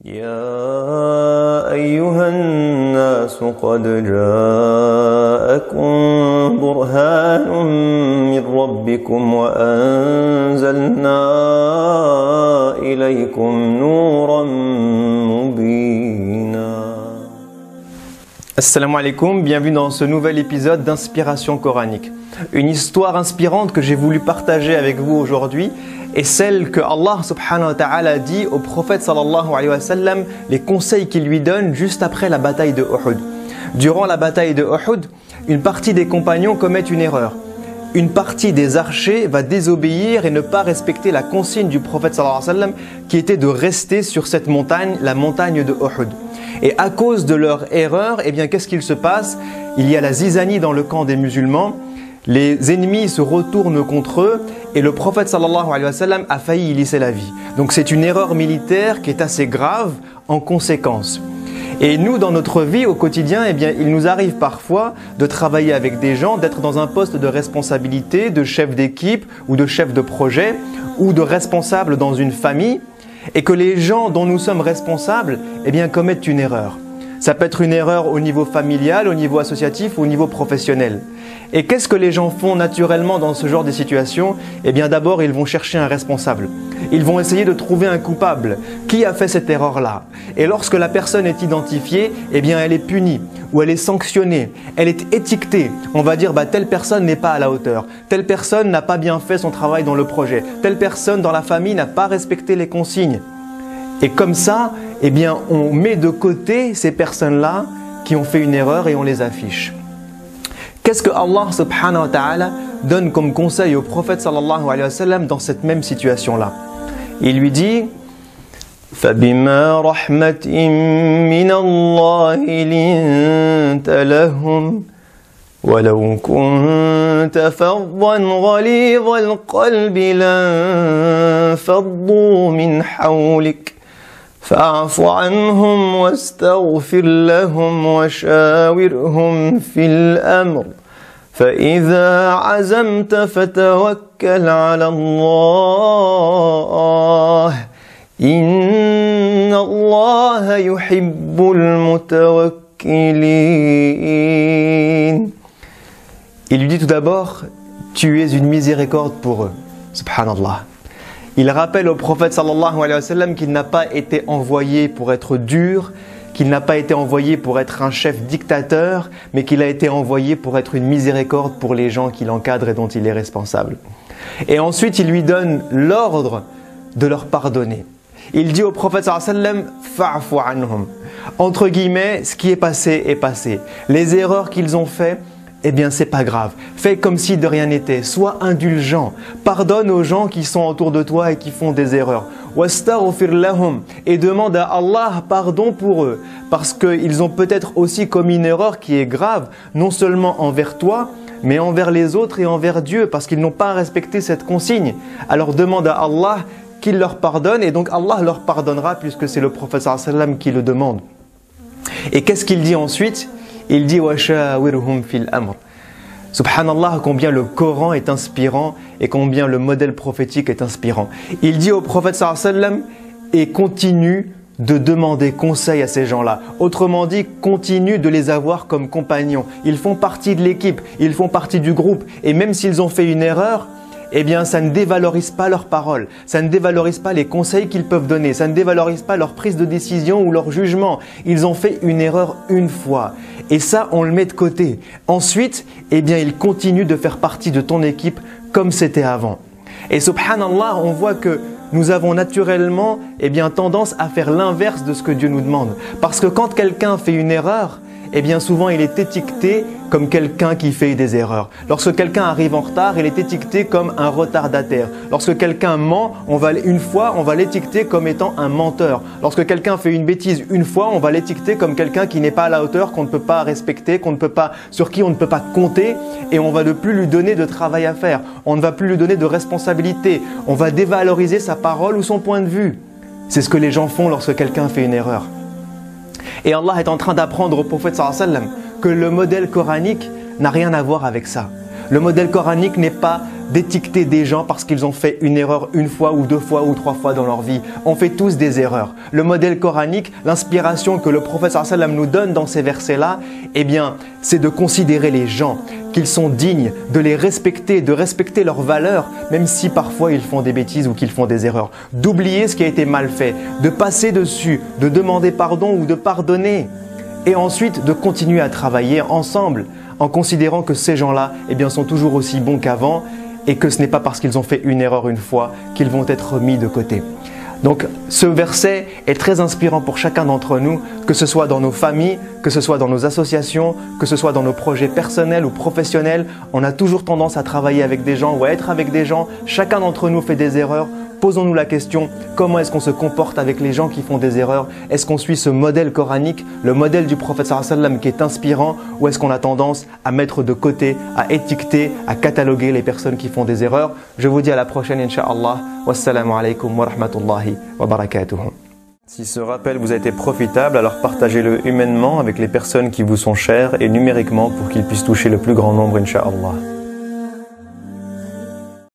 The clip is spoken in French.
يا أيها الناس قد جاءكم برهان من ربكم وأنزلنا إليكم نورا مبينا. Assalamu alaikum, bienvenue dans ce nouvel épisode d'Inspiration coranique. Une histoire inspirante que j'ai voulu partager avec vous aujourd'hui est celle que Allah subhanahu wa ta'ala dit au prophète sallallahu alayhi wa sallam, les conseils qu'il lui donne juste après la bataille de Uhud. Durant la bataille de Uhud, une partie des compagnons commettent une erreur. Une partie des archers va désobéir et ne pas respecter la consigne du prophète sallallahu alayhi wa sallam qui était de rester sur cette montagne, la montagne de Uhud. Et à cause de leur erreur, eh bien, qu'est-ce qu'il se passe? Il y a la zizanie dans le camp des musulmans, les ennemis se retournent contre eux et le prophète sallallahu alayhi wa sallam a failli y laisser la vie. Donc c'est une erreur militaire qui est assez grave en conséquence. Et nous, dans notre vie au quotidien, eh bien, il nous arrive parfois de travailler avec des gens, d'être dans un poste de responsabilité, de chef d'équipe ou de chef de projet ou de responsable dans une famille et que les gens dont nous sommes responsables eh bien, commettent une erreur. Ça peut être une erreur au niveau familial, au niveau associatif ou au niveau professionnel. Et qu'est-ce que les gens font naturellement dans ce genre de situation? Eh bien d'abord, ils vont chercher un responsable. Ils vont essayer de trouver un coupable. Qui a fait cette erreur-là? Et lorsque la personne est identifiée, eh bien elle est punie ou elle est sanctionnée. Elle est étiquetée. On va dire, telle personne n'est pas à la hauteur. Telle personne n'a pas bien fait son travail dans le projet. Telle personne dans la famille n'a pas respecté les consignes. Et comme ça, eh bien, on met de côté ces personnes-là qui ont fait une erreur et on les affiche. Qu'est-ce que Allah subhanahu wa ta'ala donne comme conseil au prophète sallallahu alayhi wa sallam dans cette même situation-là? Il lui dit فَبِمَا رَحْمَةٍ مِّنَ اللَّهِ لِنْتَ لَهُمْ وَلَوْ كُنْتَ فَظًّا غَلِيظَ الْقَلْبِ لَانفَضُّوا مِنْ حَوْلِكَ فاعف عنهم واستغفر لهم وشاورهم في الأمر فإذا عزمت فتوكل على الله إن الله يحب المتوكلين. Il lui dit tout d'abord, tu es une miséricorde pour eux. Subhanallah. Il rappelle au prophète sallallahu alayhi wa sallam qu'il n'a pas été envoyé pour être dur, qu'il n'a pas été envoyé pour être un chef dictateur, mais qu'il a été envoyé pour être une miséricorde pour les gens qu'il encadre et dont il est responsable. Et ensuite, il lui donne l'ordre de leur pardonner. Il dit au prophète sallallahu alayhi wa sallam, fa'fu anhum. Entre guillemets, ce qui est passé est passé. Les erreurs qu'ils ont faites, eh bien c'est pas grave, fais comme si de rien n'était, sois indulgent, pardonne aux gens qui sont autour de toi et qui font des erreurs. Wastaghfir lahum, et demande à Allah pardon pour eux, parce qu'ils ont peut-être aussi commis une erreur qui est grave, non seulement envers toi, mais envers les autres et envers Dieu, parce qu'ils n'ont pas respecté cette consigne. Alors demande à Allah qu'il leur pardonne, et donc Allah leur pardonnera, puisque c'est le prophète sallallahu alayhi wa sallam qui le demande. Et qu'est-ce qu'il dit ensuite? Il dit وَشَاوِرْهُمْ فِي الْأَمْرِ. Subhanallah, combien le Coran est inspirant et combien le modèle prophétique est inspirant. Il dit au prophète sallallahu alayhi wa sallam et continue de demander conseil à ces gens-là. Autrement dit, continue de les avoir comme compagnons. Ils font partie de l'équipe, ils font partie du groupe et même s'ils ont fait une erreur, eh bien ça ne dévalorise pas leurs paroles, ça ne dévalorise pas les conseils qu'ils peuvent donner, ça ne dévalorise pas leur prise de décision ou leur jugement. Ils ont fait une erreur une fois et ça on le met de côté. Ensuite, eh bien ils continuent de faire partie de ton équipe comme c'était avant. Et subhanallah, on voit que nous avons naturellement eh bien, tendance à faire l'inverse de ce que Dieu nous demande. Parce que quand quelqu'un fait une erreur, eh bien souvent il est étiqueté comme quelqu'un qui fait des erreurs. Lorsque quelqu'un arrive en retard, il est étiqueté comme un retardataire. Lorsque quelqu'un ment, on va l'étiqueter comme étant un menteur. Lorsque quelqu'un fait une bêtise une fois, on va l'étiqueter comme quelqu'un qui n'est pas à la hauteur, qu'on ne peut pas respecter, sur qui on ne peut pas compter et on va ne plus lui donner de travail à faire. On ne va plus lui donner de responsabilité. On va dévaloriser sa parole ou son point de vue. C'est ce que les gens font lorsque quelqu'un fait une erreur. Et Allah est en train d'apprendre au prophète sallallahu alayhi wa sallam que le modèle coranique n'a rien à voir avec ça. Le modèle coranique n'est pas d'étiqueter des gens parce qu'ils ont fait une erreur une fois ou deux fois ou trois fois dans leur vie. On fait tous des erreurs. Le modèle coranique, l'inspiration que le prophète sallallahu alayhi wa sallam nous donne dans ces versets-là, eh bien, c'est de considérer les gens, qu'ils sont dignes, de les respecter, de respecter leurs valeurs, même si parfois ils font des bêtises ou qu'ils font des erreurs. D'oublier ce qui a été mal fait, de passer dessus, de demander pardon ou de pardonner. Et ensuite, de continuer à travailler ensemble en considérant que ces gens-là, eh bien, sont toujours aussi bons qu'avant et que ce n'est pas parce qu'ils ont fait une erreur une fois qu'ils vont être mis de côté. Donc ce verset est très inspirant pour chacun d'entre nous, que ce soit dans nos familles, que ce soit dans nos associations, que ce soit dans nos projets personnels ou professionnels. On a toujours tendance à travailler avec des gens ou à être avec des gens. Chacun d'entre nous fait des erreurs. Posons-nous la question, comment est-ce qu'on se comporte avec les gens qui font des erreurs? Est-ce qu'on suit ce modèle coranique, le modèle du prophète sallallahu alayhi wa sallam qui est inspirant, ou est-ce qu'on a tendance à mettre de côté, à étiqueter, à cataloguer les personnes qui font des erreurs? Je vous dis à la prochaine, Inch'Allah. Wassalamu alaikum wa rahmatullahi wa barakatuh. Si ce rappel vous a été profitable, alors partagez-le humainement avec les personnes qui vous sont chères et numériquement pour qu'il puisse toucher le plus grand nombre, Inch'Allah.